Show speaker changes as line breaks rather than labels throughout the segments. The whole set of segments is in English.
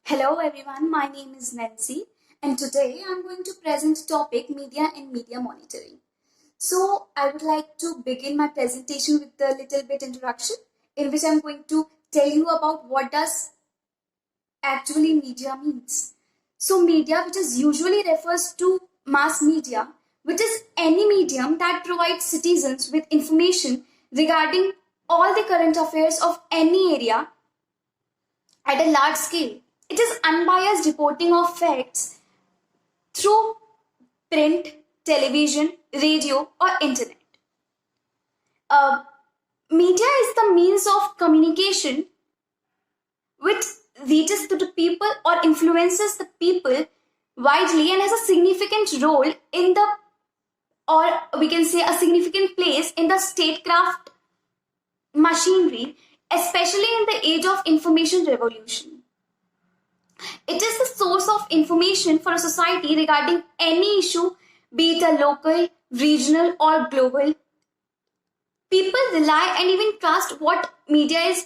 Hello everyone, my name is Nainsi and today I'm going to present topic media and media monitoring. So I would like to begin my presentation with a little bit introduction in which I'm going to tell you about what does actually media means. So media, which is usually refers to mass media, which is any medium that provides citizens with information regarding all the current affairs of any area at a large scale. It is unbiased reporting of facts through print, television, radio, or internet. Uh, Media is the means of communication which reaches to the people or influences the people widely and has a significant role in the, or we can say a significant place in the statecraft machinery, especially in the age of information revolution. It is the source of information for a society regarding any issue, be it a local, regional, or global. People rely and even trust what media is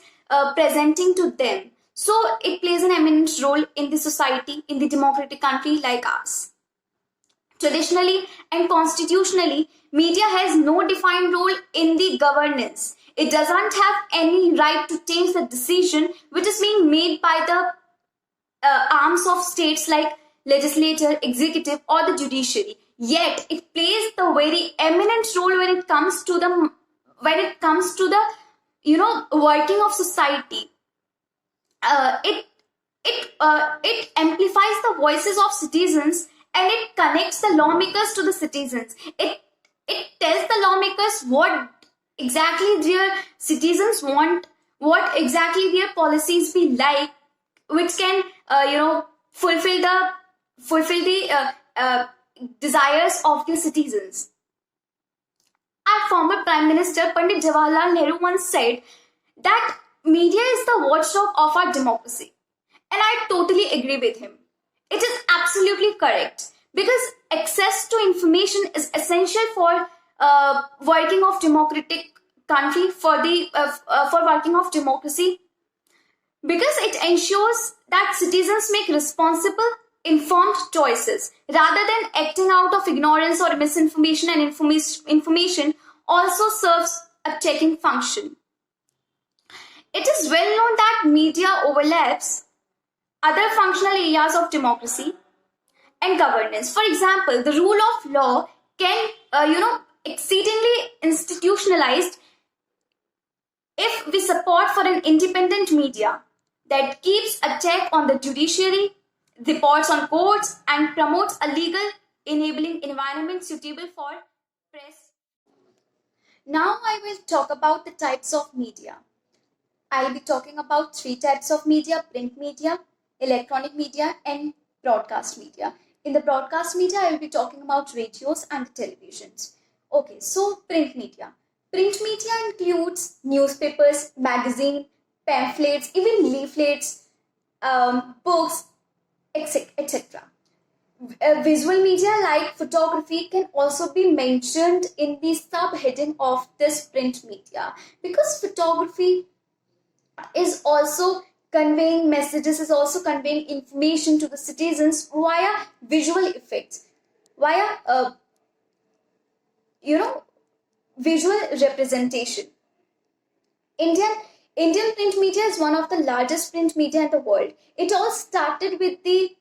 presenting to them. So it plays an eminent role in the society, in the democratic country like ours. Traditionally and constitutionally, media has no defined role in the governance. It doesn't have any right to change the decision which is being made by the arms of states like legislature, executive, or the judiciary. Yet it plays the very eminent role when it comes to the working of society. It amplifies the voices of citizens and it connects the lawmakers to the citizens. It tells the lawmakers what exactly their citizens want, what exactly their policies be like, which can fulfill the desires of the citizens. Our former Prime Minister Pandit Jawaharlal Nehru once said that media is the watchdog of our democracy. And I totally agree with him. It is absolutely correct because access to information is essential for working of democratic country, for working of democracy, because it ensures that citizens make responsible, informed choices rather than acting out of ignorance or misinformation, and information also serves a checking function. It is well known that media overlaps other functional areas of democracy and governance. For example, the rule of law can, exceedingly institutionalized if we support for an independent media that keeps a check on the judiciary, reports on courts, and promotes a legal enabling environment suitable for press. Now I will talk about the types of media. I'll be talking about three types of media: print media, electronic media, and broadcast media. In the broadcast media, I will be talking about radios and televisions. Okay, so print media. Print media includes newspapers, magazine, pamphlets, even leaflets, books, etc. Visual media like photography can also be mentioned in the subheading of this print media, because photography is also conveying messages, is also conveying information to the citizens via visual effects, via visual representation. Indian print media is one of the largest print media in the world. It all started with the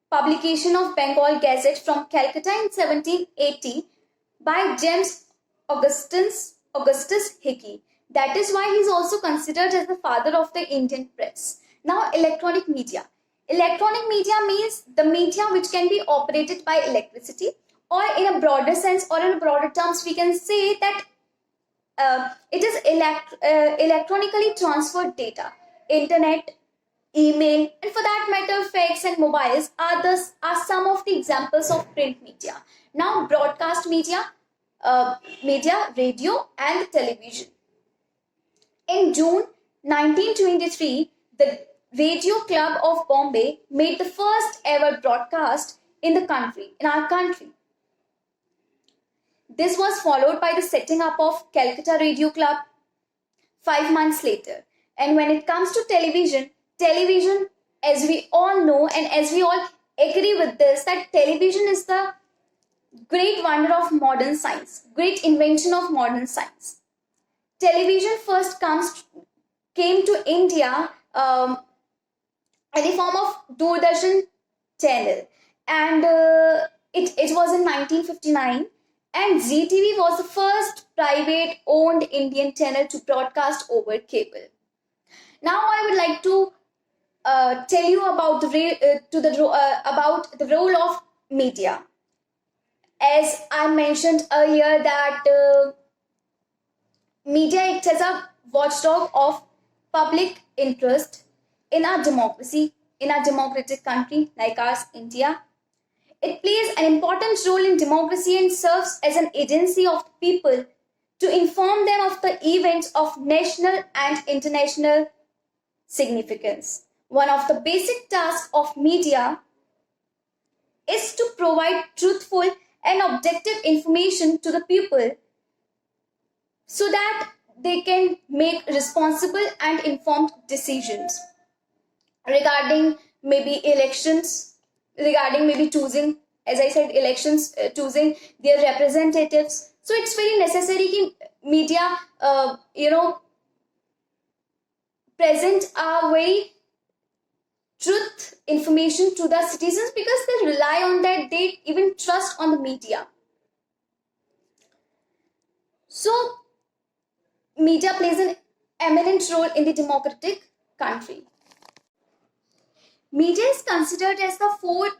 publication of Bengal Gazette from Calcutta in 1780 by James Augustus Hickey. That is why he is also considered as the father of the Indian press. Now, electronic media. Electronic media means the media which can be operated by electricity, or in a broader sense, or in broader terms, we can say that it is electronically transferred data. Internet, email, and for that matter, fax and mobiles are some of the examples of print media. Now, broadcast media, radio, and television. In June 1923, the Radio Club of Bombay made the first ever broadcast in our country. This was followed by the setting up of Calcutta Radio Club 5 months later. And when it comes to television, television, as we all know and as we all agree with this, that television is the great wonder of modern science, great invention of modern science. Television first came to India in the form of Doordarshan channel, and it was in 1959. And ZTV was the first private owned Indian channel to broadcast over cable. Now I would like to tell you about about the role of media. As I mentioned earlier, that media acts as a watchdog of public interest in our democracy, in our democratic country like ours, India. It plays an important role in democracy and serves as an agency of the people to inform them of the events of national and international significance. One of the basic tasks of media is to provide truthful and objective information to the people so that they can make responsible and informed decisions regarding maybe elections, regarding maybe choosing, as I said, elections, choosing their representatives. So it's very necessary that media, present a very truth information to the citizens, because they rely on that, they even trust on the media. So media plays an eminent role in the democratic country. Media is considered as the fourth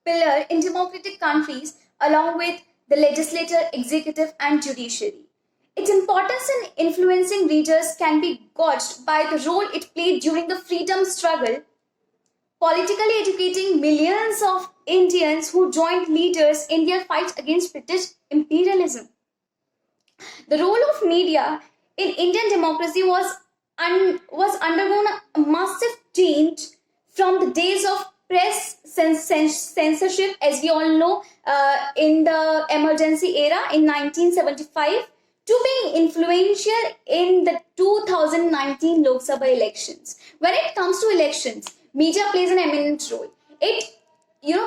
pillar in democratic countries, along with the legislature, executive, and judiciary. Its importance in influencing readers can be gauged by the role it played during the freedom struggle, politically educating millions of Indians who joined leaders in their fight against British imperialism. The role of media in Indian democracy was undergone a massive change from the days of press censorship, as we all know, in the emergency era in 1975, to being influential in the 2019 Lok Sabha elections. When it comes to elections, media plays an eminent role. It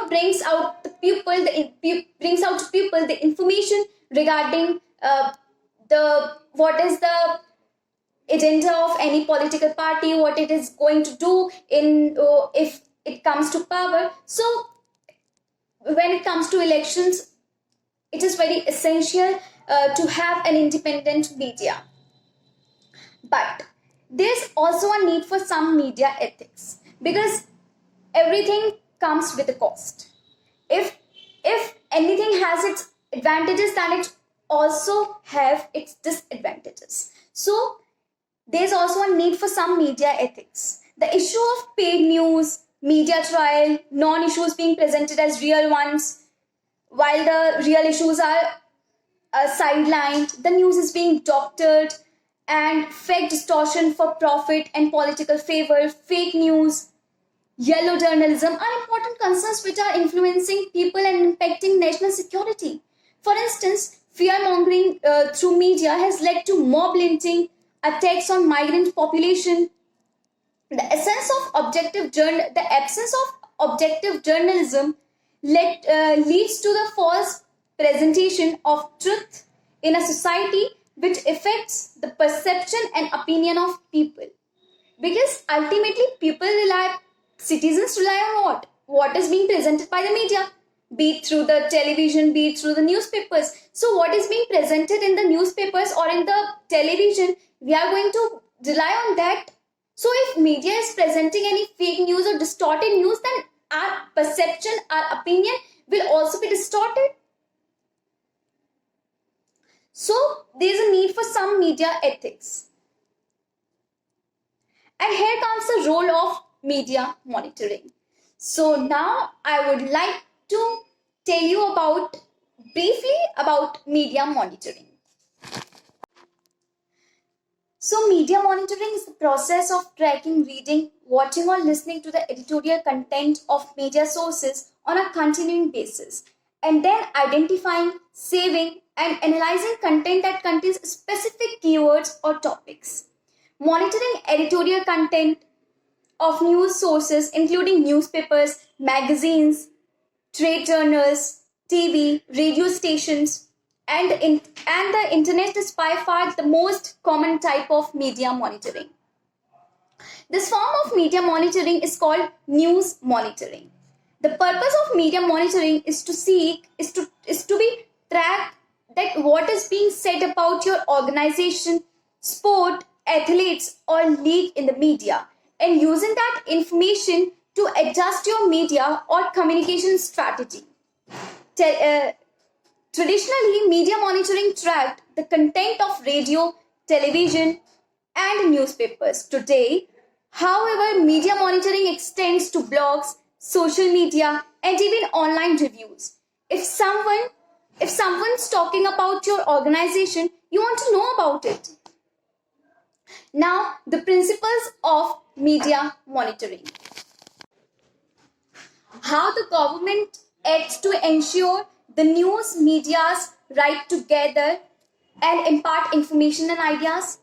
brings out to people the information regarding what is the agenda of any political party, what it is going to do in if it comes to power. So when it comes to elections, it is very essential to have an independent media. But there's also a need for some media ethics, because everything comes with a cost. If anything has its advantages, then it also have its disadvantages. So there's also a need for some media ethics. The issue of paid news, media trial, non-issues being presented as real ones, while the real issues are sidelined, the news is being doctored, and fake distortion for profit and political favor, fake news, yellow journalism are important concerns which are influencing people and impacting national security. For instance, fear-mongering through media has led to mob lynching, attacks on migrant population. The absence of objective journalism leads to the false presentation of truth in a society, which affects the perception and opinion of people. Because ultimately, citizens rely on what? What is being presented by the media, be it through the television, be it through the newspapers. So what is being presented in the newspapers or in the television, we are going to rely on that. So if media is presenting any fake news or distorted news, then our perception, our opinion will also be distorted. So there is a need for some media ethics. And here comes the role of media monitoring. So now I would like to tell you briefly about media monitoring. So media monitoring is the process of tracking, reading, watching or listening to the editorial content of media sources on a continuing basis, and then identifying, saving and analyzing content that contains specific keywords or topics. Monitoring editorial content, of news sources, including newspapers, magazines, trade journals, TV, radio stations, and the internet is by far the most common type of media monitoring. This form of media monitoring is called news monitoring. The purpose of media monitoring is to be track that what is being said about your organization, sport, athletes, or league in the media, and using that information to adjust your media or communication strategy. Traditionally, media monitoring tracked the content of radio, television, and newspapers. Today, however, media monitoring extends to blogs, social media, and even online reviews. If someone's talking about your organization, you want to know about it. Now, the principles of media monitoring. How the government acts to ensure the news media's right to gather and impart information and ideas.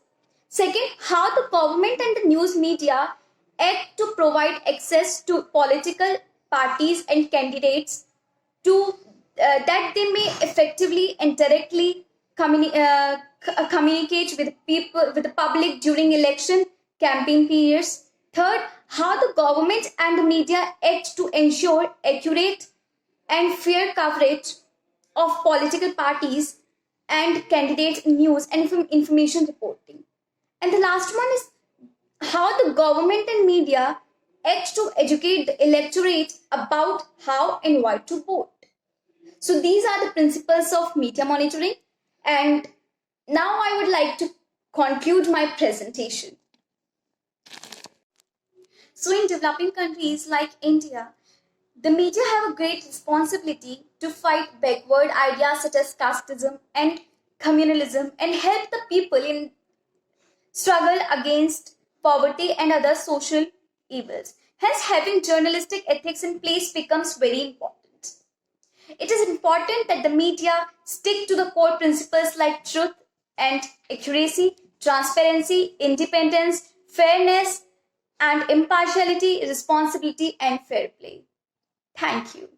Second, how the government and the news media act to provide access to political parties and candidates to that they may effectively and directly communicate with people with the public during election campaign periods. Third, how the government and the media act to ensure accurate and fair coverage of political parties and candidates news and information reporting. And the last one is how the government and media act to educate the electorate about how and why to vote. So these are the principles of media monitoring, and now I would like to conclude my presentation. So in developing countries like India, the media have a great responsibility to fight backward ideas such as casteism and communalism and help the people in struggle against poverty and other social evils. Hence, having journalistic ethics in place becomes very important. It is important that the media stick to the core principles like truth and accuracy, transparency, independence, fairness, and impartiality, responsibility, and fair play. Thank you.